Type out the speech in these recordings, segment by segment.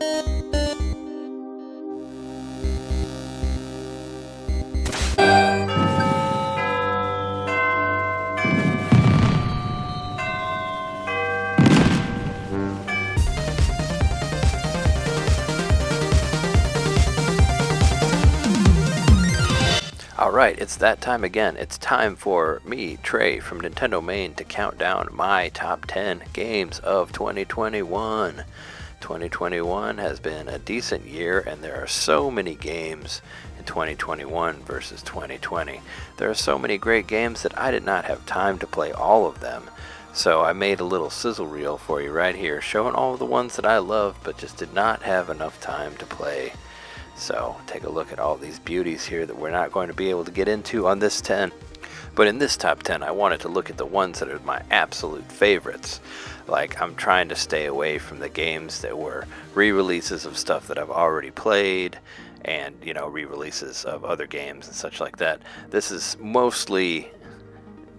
Alright, it's that time again. It's time for me, Trey, from NintenDomain to count down my top 10 games of 2021. 2021 has been a decent year, and there are so many games in 2021 versus 2020. There are so many great games that I did not have time to play all of them. So I made a little sizzle reel for you right here, showing all of the ones that I love but just did not have enough time to play. So take a look at all these beauties here that we're not going to be able to get into on this 10. But in this top 10, I wanted to look at the ones that are my absolute favorites. Like, I'm trying to stay away from the games that were re-releases of stuff that I've already played, and, you know, re-releases of other games and such like that. This is mostly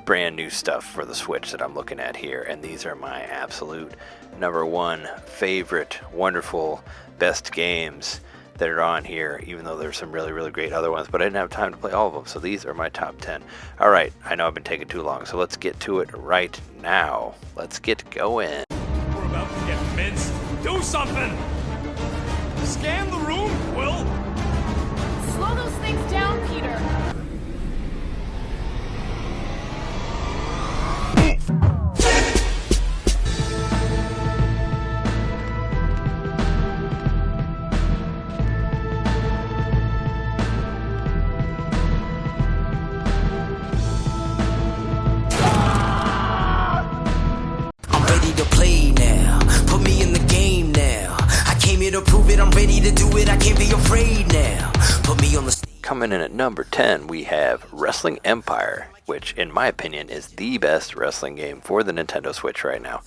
brand new stuff for the Switch that I'm looking at here, and these are my absolute number one favorite, wonderful, best games that are on here, even though there's some really great other ones, but I didn't have time to play all of them, so these are my top 10. Alright, I know I've been taking too long, so let's get to it right now. Let's get going. We're about to get minced. Do something! Scan the room, Will! Slow those things down, Peter. I'm ready to do it, I can't be afraid now. Put me on the stage. Coming in at number 10, we have Wrestling Empire, which in my opinion is the best wrestling game for the Nintendo Switch right now.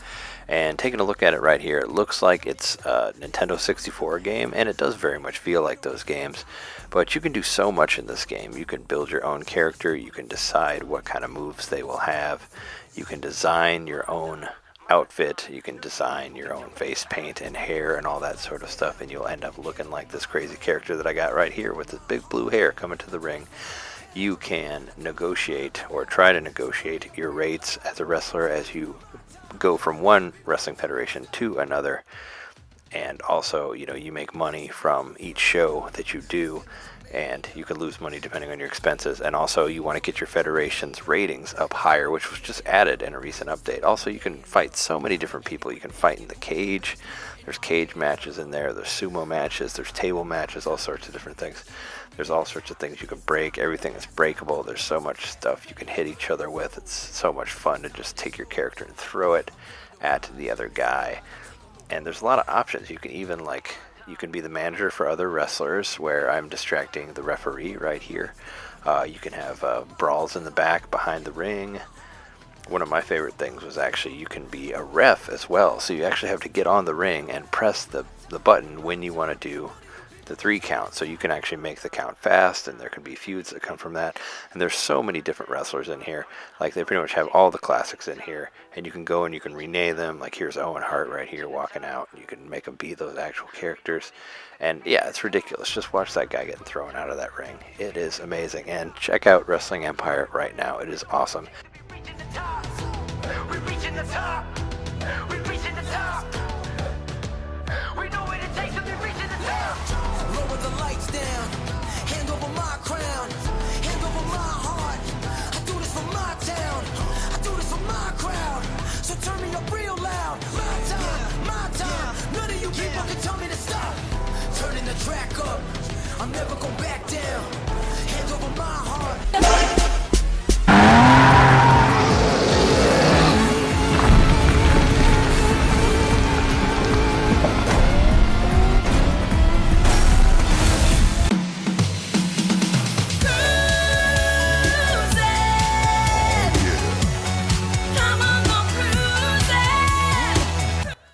And taking a look at it right here, it looks like it's a Nintendo 64 game, and it does very much feel like those games. But you can do so much in this game. You can build your own character, you can decide what kind of moves they will have, you can design your own outfit, you can design your own face paint and hair and all that sort of stuff, and you'll end up looking like this crazy character that I got right here with this big blue hair coming to the ring. You can negotiate or try to negotiate your rates as a wrestler as you go from one wrestling federation to another, and also, you know, you make money from each show that you do, and you can lose money depending on your expenses. And also you want to get your federation's ratings up higher, which was just added in a recent update. Also, you can fight so many different people. You can fight in the cage. There's cage matches in there. There's sumo matches. There's table matches. All sorts of different things. There's all sorts of things you can break. Everything is breakable. There's so much stuff you can hit each other with. It's so much fun to just take your character and throw it at the other guy. And there's a lot of options. You can even, like, you can be the manager for other wrestlers, where I'm distracting the referee right here. You can have brawls in the back behind the ring. One of my favorite things was actually you can be a ref as well. So you actually have to get on the ring and press the button when you want to do the 3 count. So you can actually make the count fast, and there can be feuds that come from that. And there's so many different wrestlers in here. Like, they pretty much have all the classics in here, and you can go and you can rename them. Like, here's Owen Hart right here walking out, and you can make them be those actual characters. And yeah, it's ridiculous. Just watch that guy getting thrown out of that ring. It is amazing. And check out Wrestling Empire right now. It is awesome. We're reaching the top. We're reaching the top. We're reaching the top. We know what it takes to be reaching the top. Lower the lights down. Hand over my crown. Hand over my heart. I do this for my town. I do this for my crowd. So turn me up real loud. My time, my time. None of you people can tell me to stop. Turning the track up. I'm never going back down. Hand over my heart.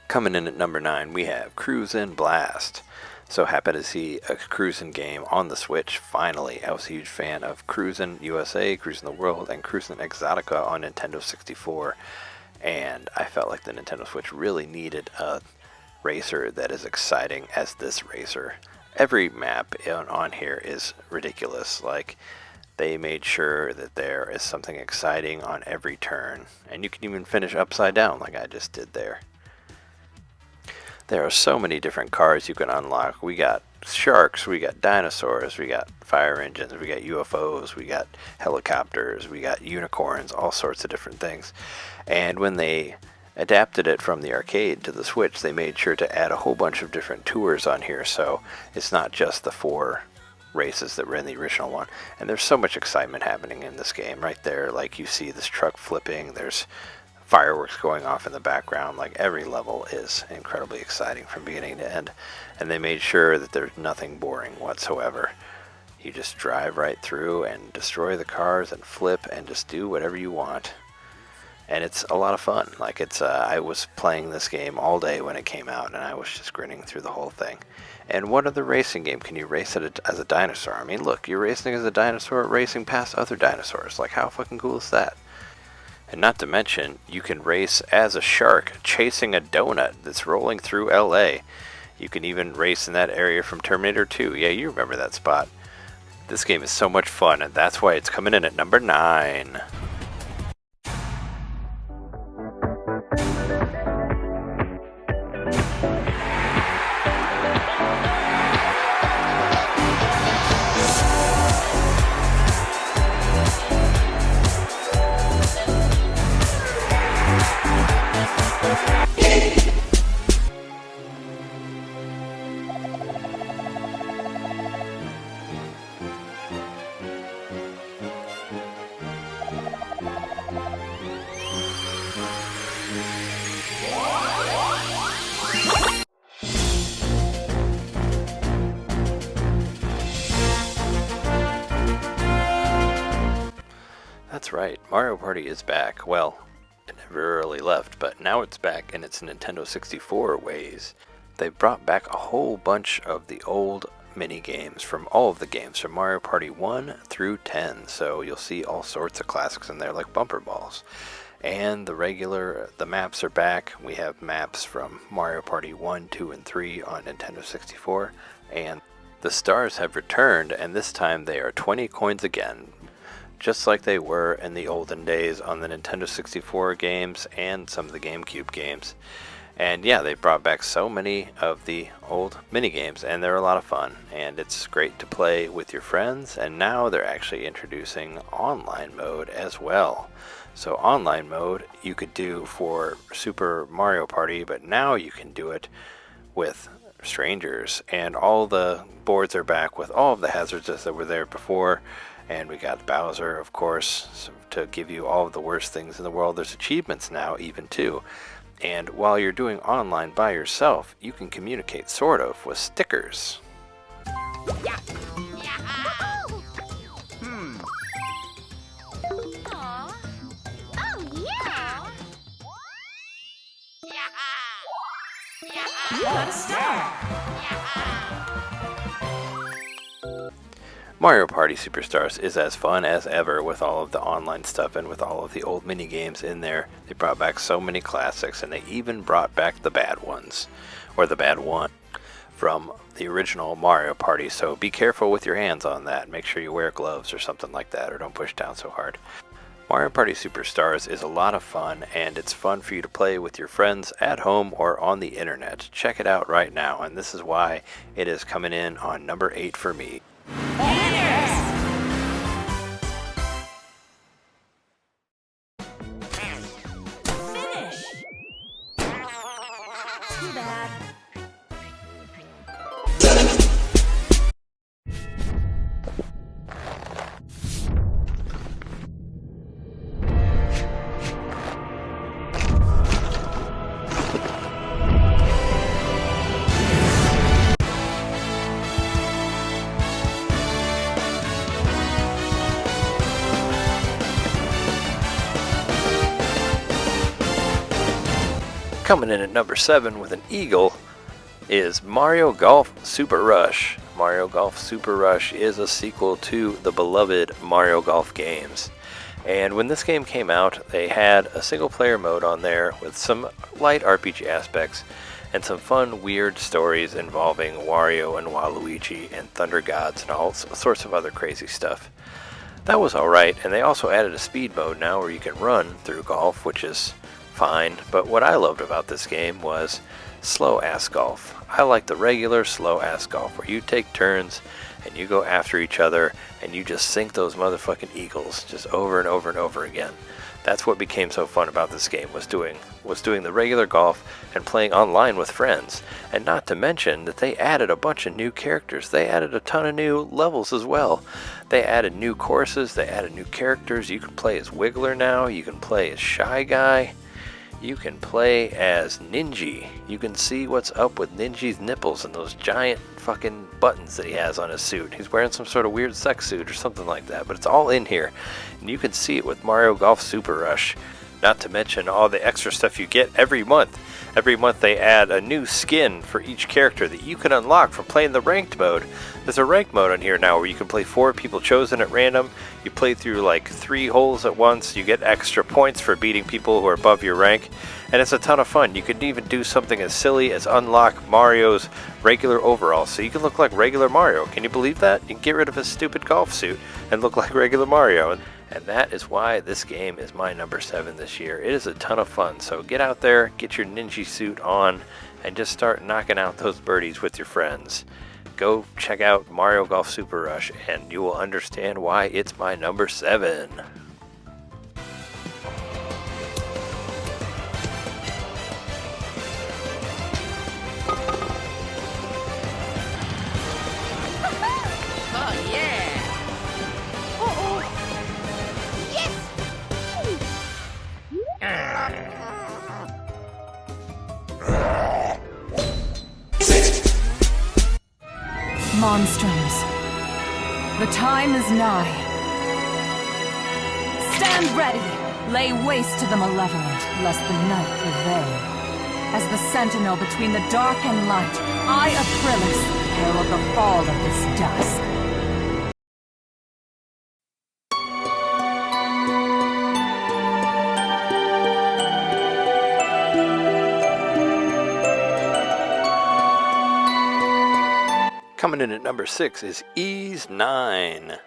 Coming in at number 9, we have cruis'n Blast. So happy to see a cruis'n game on the Switch, finally. I was a huge fan of cruis'n USA, cruis'n the World, and cruis'n Exotica on Nintendo 64. And I felt like the Nintendo Switch really needed a racer that is exciting as this racer. Every map on here is ridiculous. Like, they made sure that there is something exciting on every turn, and you can even finish upside down like I just did there. There are so many different cars you can unlock. We got sharks, we got dinosaurs, we got fire engines, we got UFOs, we got helicopters, we got unicorns, all sorts of different things. And when they adapted it from the arcade to the Switch, they made sure to add a whole bunch of different tours on here, so it's not just the 4 races that were in the original one. And there's so much excitement happening in this game right there. Like, you see this truck flipping, there's fireworks going off in the background. Like, every level is incredibly exciting from beginning to end, and they made sure that there's nothing boring whatsoever. You just drive right through and destroy the cars and flip and just do whatever you want, and it's a lot of fun. Like, it's I was playing this game all day when it came out, and I was just grinning through the whole thing. And what other racing game can you race as a dinosaur? I mean, look, you're racing as a dinosaur racing past other dinosaurs. Like, how fucking cool is that? And not to mention, you can race as a shark chasing a donut that's rolling through LA. You can even race in that area from Terminator 2. Yeah, you remember that spot. This game is so much fun, and that's why it's coming in at number 9. That's right, Mario Party is back. Well, it never really left, but now it's back in its Nintendo 64 ways. They brought back a whole bunch of the old mini games from all of the games from Mario Party 1 through 10, so you'll see all sorts of classics in there like bumper balls. And the maps are back. We have maps from Mario Party 1, 2, and 3 on Nintendo 64, and the stars have returned, and this time they are 20 coins again, just like they were in the olden days on the Nintendo 64 games and some of the GameCube games. And yeah, they brought back so many of the old minigames, and they're a lot of fun, and it's great to play with your friends. And now they're actually introducing online mode as well. So online mode you could do for Super Mario Party, but now you can do it with strangers, and all the boards are back with all of the hazards that were there before. And we got Bowser, of course, to give you all of the worst things in the world. There's achievements now, even too. And while you're doing online by yourself, you can communicate, sort of, with stickers. Aw. Oh, yeah. You got a star. Mario Party Superstars is as fun as ever with all of the online stuff and with all of the old mini games in there. They brought back so many classics, and they even brought back the bad ones, or the bad one, from the original Mario Party. So be careful with your hands on that. Make sure you wear gloves or something like that, or don't push down so hard. Mario Party Superstars is a lot of fun, and it's fun for you to play with your friends at home or on the internet. Check it out right now, and this is why it is coming in on number 8 for me. Winners! Finish! Too bad. Coming in at number 7 with an eagle is Mario Golf Super Rush. Mario Golf Super Rush is a sequel to the beloved Mario Golf games. And when this game came out, they had a single player mode on there with some light RPG aspects. and some fun, weird stories involving Wario and Waluigi and Thunder Gods and all sorts of other crazy stuff. That was alright, and they also added a speed mode now where you can run through golf, which is fine, but what I loved about this game was slow-ass golf. I like the regular slow-ass golf where you take turns and you go after each other and you just sink those motherfucking eagles just over and over and over again. That's what became so fun about this game, was doing the regular golf and playing online with friends. And not to mention that they added a bunch of new characters. They added a ton of new levels as well. They added new courses, they added new characters. You can play as Wiggler now, you can play as Shy Guy, you can play as Ninja. You can see what's up with Ninja's nipples and those giant fucking buttons that he has on his suit. He's wearing some sort of weird sex suit or something like that, but it's all in here. And you can see it with Mario Golf Super Rush. Not to mention all the extra stuff you get every month. Every month they add a new skin for each character that you can unlock from playing the ranked mode. There's a ranked mode on here now where you can play 4 people chosen at random. You play through like 3 holes at once. You get extra points for beating people who are above your rank. And it's a ton of fun. You can even do something as silly as unlock Mario's regular overalls, so you can look like regular Mario. Can you believe that? You can get rid of his stupid golf suit and look like regular Mario. And that is why this game is my number 7 this year. It is a ton of fun. So get out there, get your ninja suit on, and just start knocking out those birdies with your friends. Go check out Mario Golf Super Rush, and you will understand why it's my number 7. Oh, yeah. Uh-oh. Yes. Monstrums, the time is nigh. Stand ready, lay waste to the malevolent, lest the night prevail. As the sentinel between the dark and light, I, Aprillis, herald the fall of this dusk. Coming in at number 6 is Ys 9.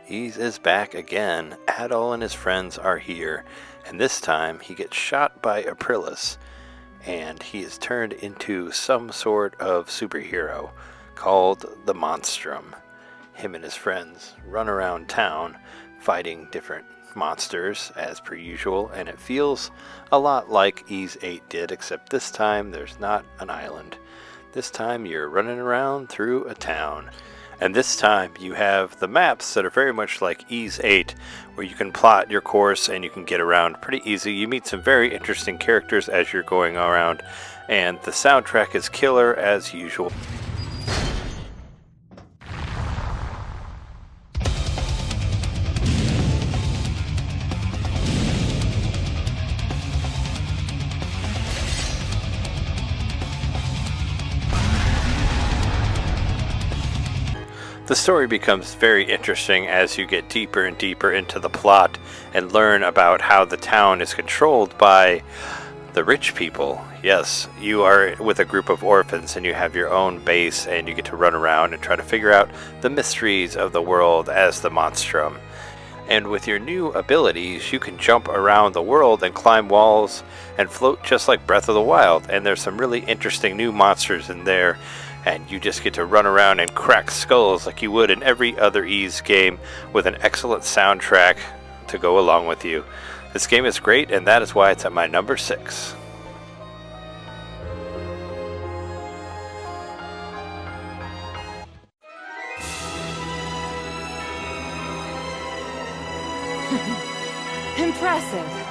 Ys is back again. Adol and his friends are here, and this time he gets shot by Aprillis, and he is turned into some sort of superhero called the Monstrum. Him and his friends run around town fighting different monsters as per usual, and it feels a lot like Ys 8 did, except this time there's not an island. This time you're running around through a town. And this time you have the maps that are very much like Ys 8, where you can plot your course and you can get around pretty easy. You meet some very interesting characters as you're going around, and the soundtrack is killer as usual. The story becomes very interesting as you get deeper and deeper into the plot and learn about how the town is controlled by the rich people. Yes, you are with a group of orphans and you have your own base and you get to run around and try to figure out the mysteries of the world as the Monstrum. And with your new abilities, you can jump around the world and climb walls and float just like Breath of the Wild. And there's some really interesting new monsters in there. And you just get to run around and crack skulls like you would in every other Ys game, with an excellent soundtrack to go along with you. This game is great, and that is why it's at my number 6. Impressive.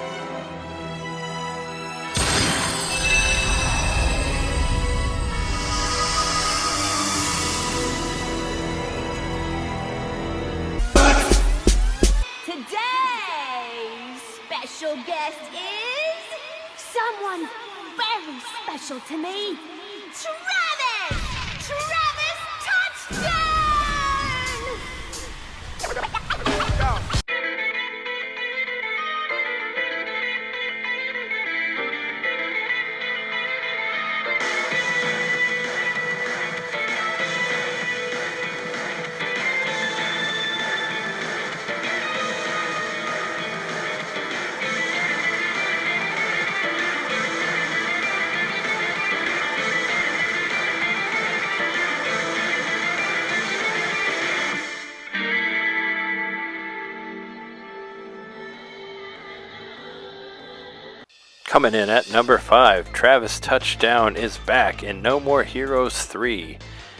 Today's special guest is someone very special to me. Travis! Travis Touchdown! Coming in at number 5, Travis Touchdown is back in No More Heroes 3.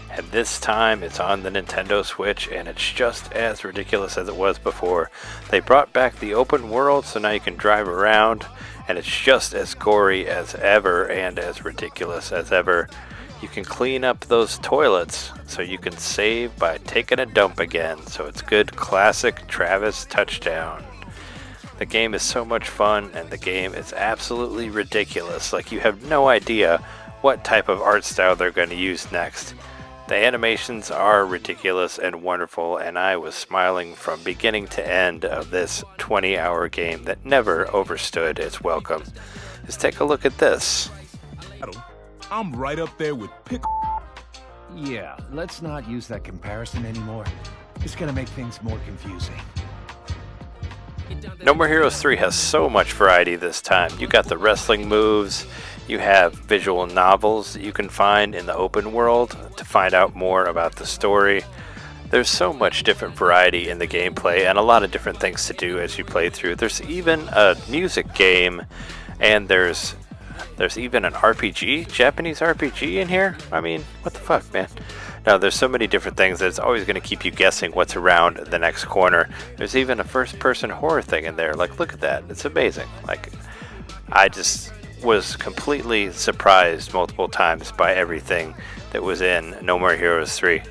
And this time it's on the Nintendo Switch, and it's just as ridiculous as it was before. They brought back the open world, so now you can drive around, and it's just as gory as ever and as ridiculous as ever. You can clean up those toilets, so you can save by taking a dump again. So it's good classic Travis Touchdown. The game is so much fun, and the game is absolutely ridiculous. Like, you have no idea what type of art style they're going to use next. The animations are ridiculous and wonderful, and I was smiling from beginning to end of this 20-hour game that never overstood its welcome. Just take a look at this. I'm right up there with Yeah, let's not use that comparison anymore. It's gonna make things more confusing. No More Heroes 3 has so much variety this time. You got the wrestling moves, you have visual novels that you can find in the open world to find out more about the story. There's so much different variety in the gameplay and a lot of different things to do as you play through. There's even a music game, and there's even an RPG, Japanese RPG in here. I mean, what the fuck, man? No, there's so many different things that it's always going to keep you guessing what's around the next corner. There's even a first-person horror thing in there. Like, look at that. It's amazing. Like, I just was completely surprised multiple times by everything that was in No More Heroes 3.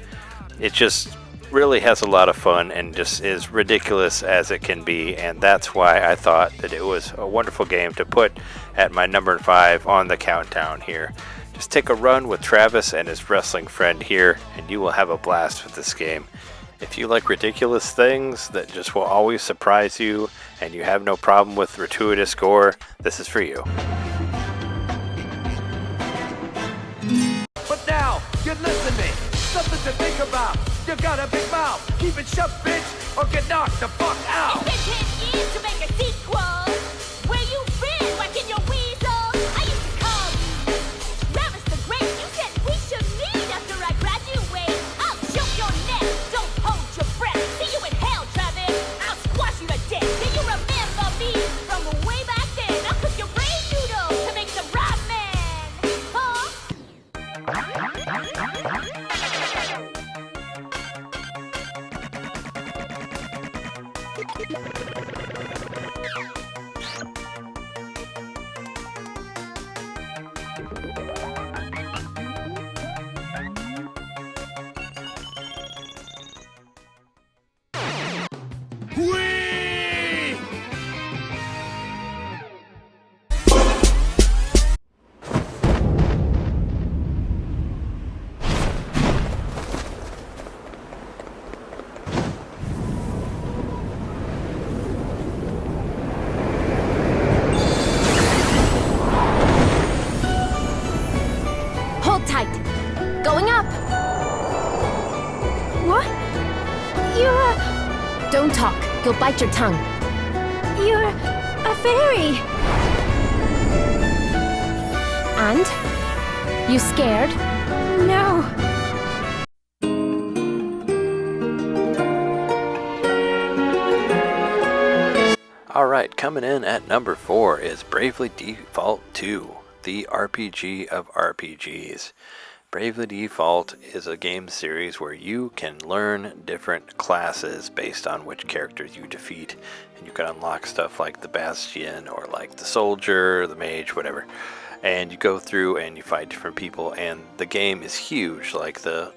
It just really has a lot of fun and just is ridiculous as it can be, and that's why I thought that it was a wonderful game to put at my number 5 on the countdown here. Just take a run with Travis and his wrestling friend here, and you will have a blast with this game. If you like ridiculous things that just will always surprise you, and you have no problem with gratuitous gore, this is for you. But now, you're listening. Something to think about. You got a big mouth. Keep it shut, bitch, or get knocked the fuck out. It's been 10 years to make a sequel. Where you been? Where can your weasel? I used to call you Travis the Great. You said we should meet after I graduate. I'll choke your neck. Don't hold your breath. See you in hell, Travis. I'll squash you to death. Do you remember me from way back then? I'll cook your brain noodles to make some ramen. Huh? Whee! Hold tight. Going up. What? Don't talk. You'll bite your tongue. You're a fairy. And? You scared? No. Alright, coming in at number 4 is Bravely Default 2, the RPG of RPGs. Bravely Default is a game series where you can learn different classes based on which characters you defeat, and you can unlock stuff like the Bastion or like the Soldier, the Mage, whatever. And you go through and you fight different people, and the game is huge. Like the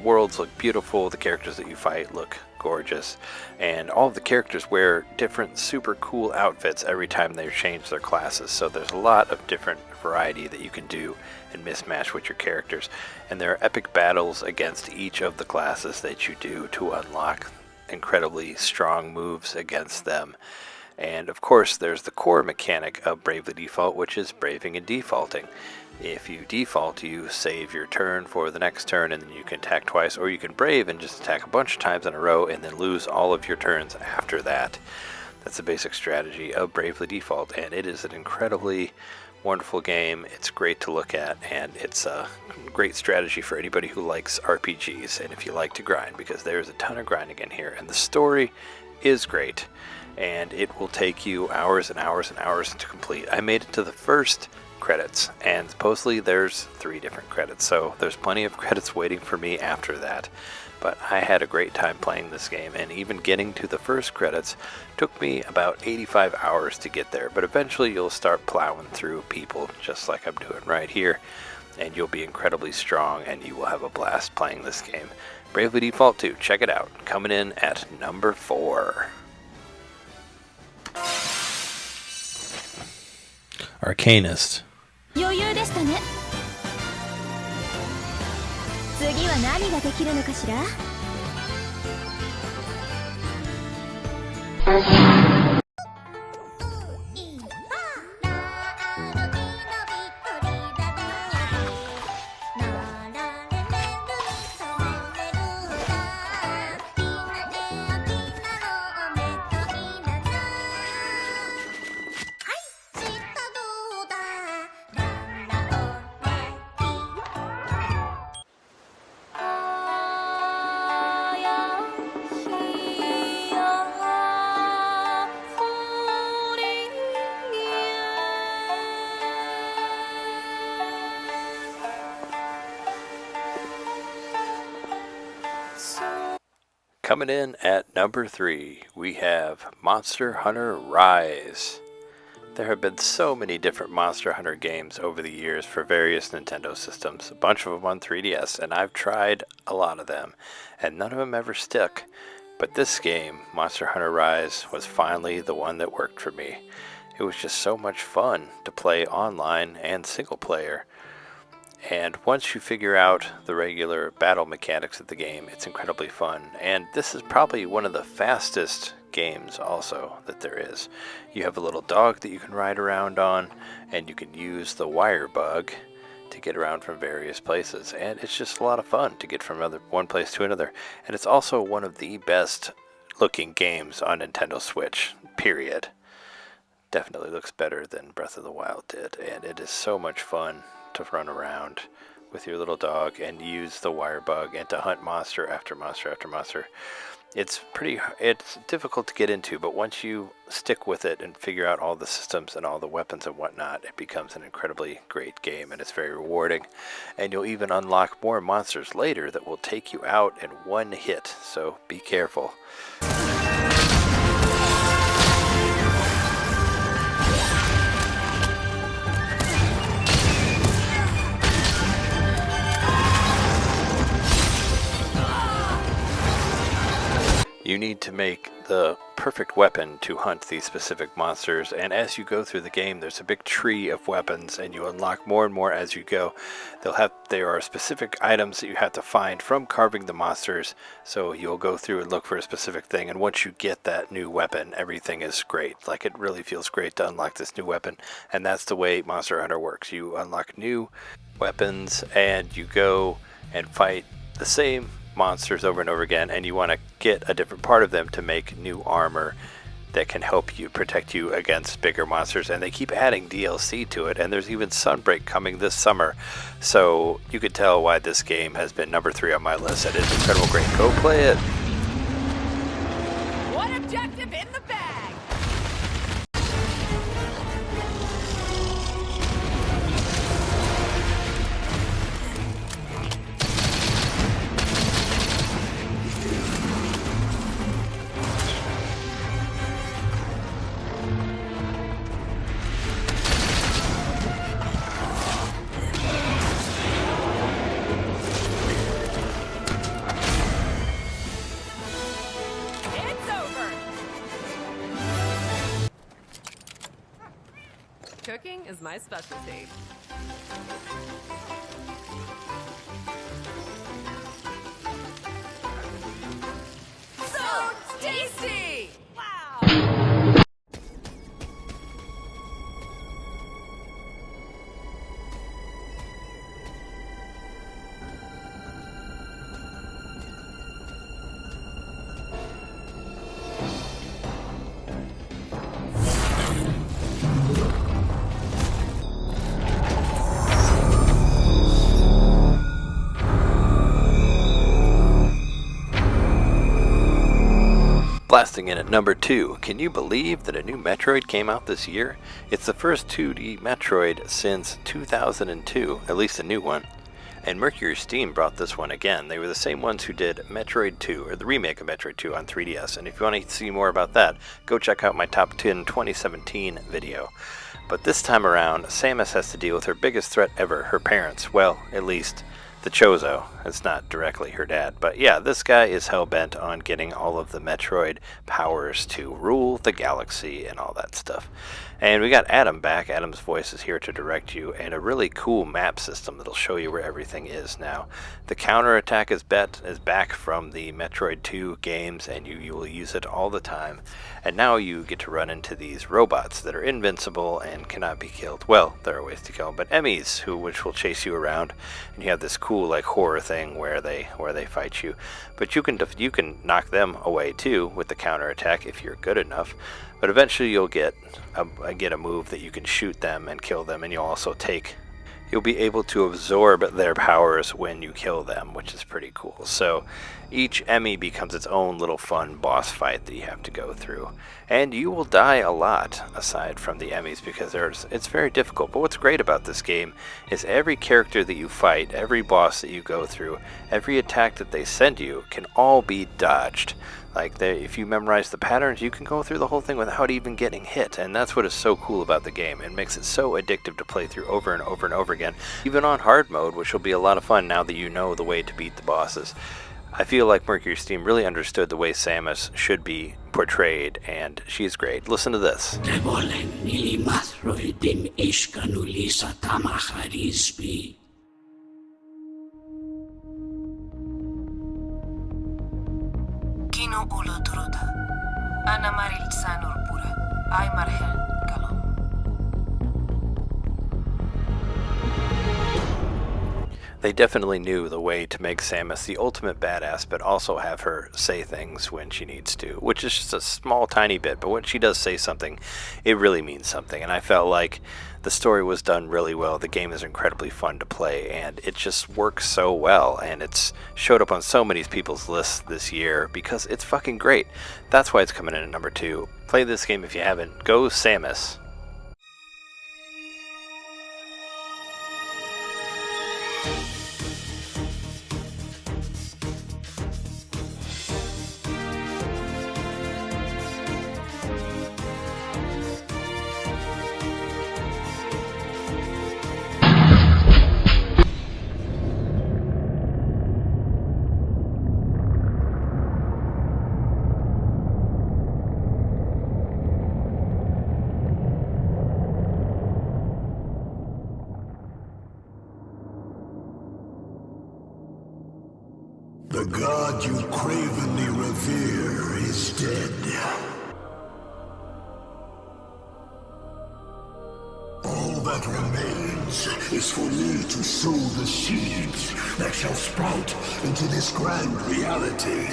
worlds look beautiful, the characters that you fight look gorgeous, and all of the characters wear different super cool outfits every time they change their classes. So there's a lot of different variety that you can do and mismatch with your characters, and there are epic battles against each of the classes that you do to unlock incredibly strong moves against them. And of course there's the core mechanic of Bravely Default, which is braving and defaulting. If you default, you save your turn for the next turn, and then you can attack twice, or you can brave and just attack a bunch of times in a row and then lose all of your turns after that. That's the basic strategy of Bravely Default, and it is an incredibly wonderful game. It's great to look at, and it's a great strategy for anybody who likes RPGs and if you like to grind, because there's a ton of grinding in here, and the story is great, and it will take you hours and hours and hours to complete. I made it to the first credits, and supposedly there's 3 different credits, so there's plenty of credits waiting for me after that. But I had a great time playing this game, and even getting to the first credits took me about 85 hours to get there. But eventually you'll start plowing through people just like I'm doing right here, and you'll be incredibly strong, and you will have a blast playing this game. Bravely Default 2, check it out. Coming in at number 4. Arcanist. 余裕でしたね。次は何ができるのかしら。Coming in at number 3, we have Monster Hunter Rise. There have been so many different Monster Hunter games over the years for various Nintendo systems, a bunch of them on 3DS, and I've tried a lot of them, and none of them ever stuck. But this game, Monster Hunter Rise, was finally the one that worked for me. It was just so much fun to play online and single player. And once you figure out the regular battle mechanics of the game, it's incredibly fun. And this is probably one of the fastest games also that there is. You have a little dog that you can ride around on, and you can use the wire bug to get around from various places. And it's just a lot of fun to get from one place to another. And it's also one of the best looking games on Nintendo Switch, period. Definitely looks better than Breath of the Wild did, and it is so much fun to run around with your little dog and use the wire bug and to hunt monster after monster after monster. It's difficult to get into, but once you stick with it and figure out all the systems and all the weapons and whatnot, it becomes an incredibly great game, and it's very rewarding. And you'll even unlock more monsters later that will take you out in one hit, so be careful. You need to make the perfect weapon to hunt these specific monsters, and as you go through the game there's a big tree of weapons, and you unlock more and more as you go. There are specific items that you have to find from carving the monsters, so you'll go through and look for a specific thing, and once you get that new weapon, everything is great. Like, it really feels great to unlock this new weapon, and that's the way Monster Hunter works. You unlock new weapons and you go and fight the same monsters over and over again, and you want to get a different part of them to make new armor that can help you protect you against bigger monsters. And they keep adding DLC to it, and there's even Sunbreak coming this summer, so you could tell why this game has been number 3 on my list. It is incredible great. Go play it. One objective in the bag. Cooking is my specialty. So tasty! Wow! Blasting in at number 2, can you believe that a new Metroid came out this year? It's the first 2D Metroid since 2002, at least a new one. And Mercury Steam brought this one again. They were the same ones who did Metroid 2, or the remake of Metroid 2 on 3DS. And if you want to see more about that, go check out my Top 10 2017 video. But this time around, Samus has to deal with her biggest threat ever, her parents. Well, at least the Chozo. It's not directly her dad. But yeah, this guy is hell-bent on getting all of the Metroid powers to rule the galaxy and all that stuff. And we got Adam back. Adam's voice is here to direct you, and a really cool map system that'll show you where everything is now. The counterattack is back from the Metroid 2 games, and you will use it all the time. And now you get to run into these robots that are invincible and cannot be killed. Well, there are ways to kill them, but Emmys, which will chase you around, and you have this cool like horror thing where they fight you. But you can knock them away too with the counterattack if you're good enough. But eventually you'll get a move that you can shoot them and kill them, and you'll be able to absorb their powers when you kill them, which is pretty cool. So each Emmy becomes its own little fun boss fight that you have to go through. And you will die a lot aside from the Emmys because it's very difficult. But what's great about this game is every character that you fight, every boss that you go through, every attack that they send you can all be dodged. Like, if you memorize the patterns, you can go through the whole thing without even getting hit, and that's what is so cool about the game. It makes it so addictive to play through over and over and over again, even on hard mode, which will be a lot of fun now that you know the way to beat the bosses. I feel like Mercury Steam really understood the way Samus should be portrayed, and she's great. Listen to this. Kino ulo turuta. Ana maril sanur pura. Ay marhel kalom. They definitely knew the way to make Samus the ultimate badass, but also have her say things when she needs to, which is just a small, tiny bit, but when she does say something, it really means something, and I felt like the story was done really well. The game is incredibly fun to play, and it just works so well, and it's showed up on so many people's lists this year because it's fucking great. That's why it's coming in at number 2. Play this game if you haven't. Go Samus. The god you cravenly revere is dead. All that remains is for me to sow the seeds that shall sprout into this grand reality.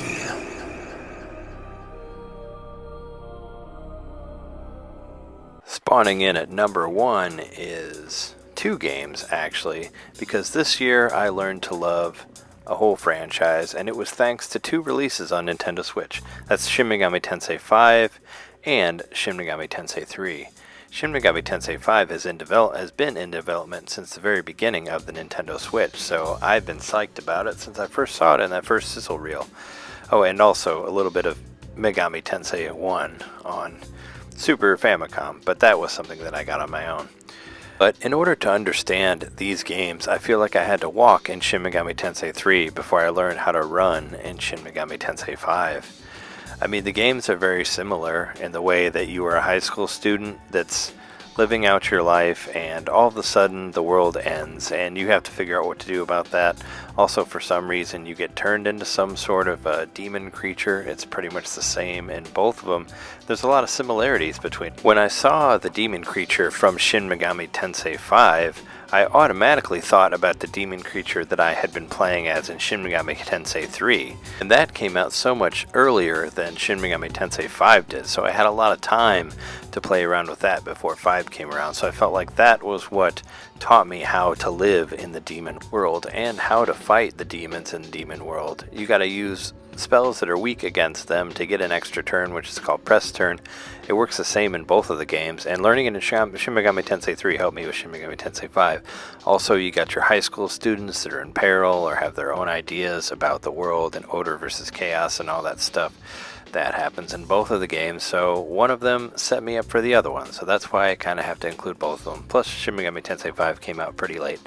Spawning in at number 1 is 2 games, actually, because this year I learned to love a whole franchise, and it was thanks to 2 releases on Nintendo Switch. That's Shin Megami Tensei 5 and Shin Megami Tensei 3. Shin Megami Tensei 5 has been in development since the very beginning of the Nintendo Switch, so I've been psyched about it since I first saw it in that first sizzle reel. Oh, and also a little bit of Megami Tensei 1 on Super Famicom, but that was something that I got on my own. But in order to understand these games, I feel like I had to walk in Shin Megami Tensei 3 before I learned how to run in Shin Megami Tensei 5. I mean, the games are very similar in the way that you are a high school student that's living out your life, and all of a sudden the world ends, and you have to figure out what to do about that. Also, for some reason, you get turned into some sort of a demon creature. It's pretty much the same in both of them. There's a lot of similarities between. When I saw the demon creature from Shin Megami Tensei 5, I automatically thought about the demon creature that I had been playing as in Shin Megami Tensei 3, and that came out so much earlier than Shin Megami Tensei 5 did, so I had a lot of time to play around with that before 5 came around, so I felt like that was what taught me how to live in the demon world and how to fight the demons in the demon world. You gotta use spells that are weak against them to get an extra turn, which is called press turn. It works the same in both of the games, and learning it in Shin Megami Tensei 3 helped me with Shin Megami Tensei 5. Also, you got your high school students that are in peril or have their own ideas about the world and order versus chaos and all that stuff. That happens in both of the games, so one of them set me up for the other one, so that's why I kind of have to include both of them. Plus, Shin Megami Tensei 5 came out pretty late.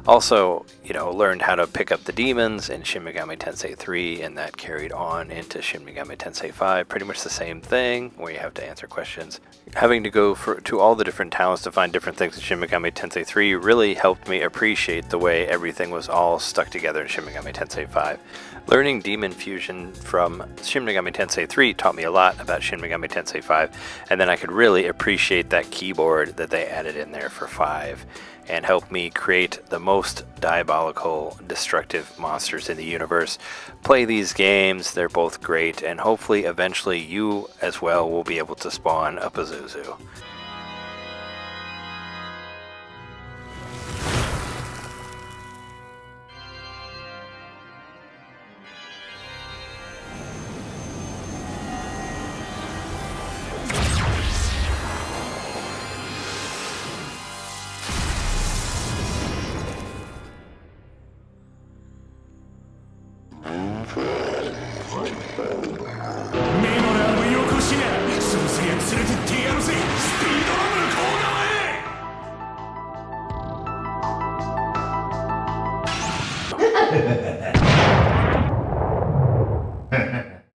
Also, learned how to pick up the demons in Shin Megami Tensei 3, and that carried on into Shin Megami Tensei 5. Pretty much the same thing, where you have to answer questions. Having to go to all the different towns to find different things in Shin Megami Tensei 3 really helped me appreciate the way everything was all stuck together in Shin Megami Tensei 5. Learning Demon Fusion from Shin Megami Tensei 3 taught me a lot about Shin Megami Tensei 5, and then I could really appreciate that keyboard that they added in there for 5, and helped me create the most diabolical, destructive monsters in the universe. Play these games, they're both great, and hopefully eventually you as well will be able to spawn a Pazuzu. Speed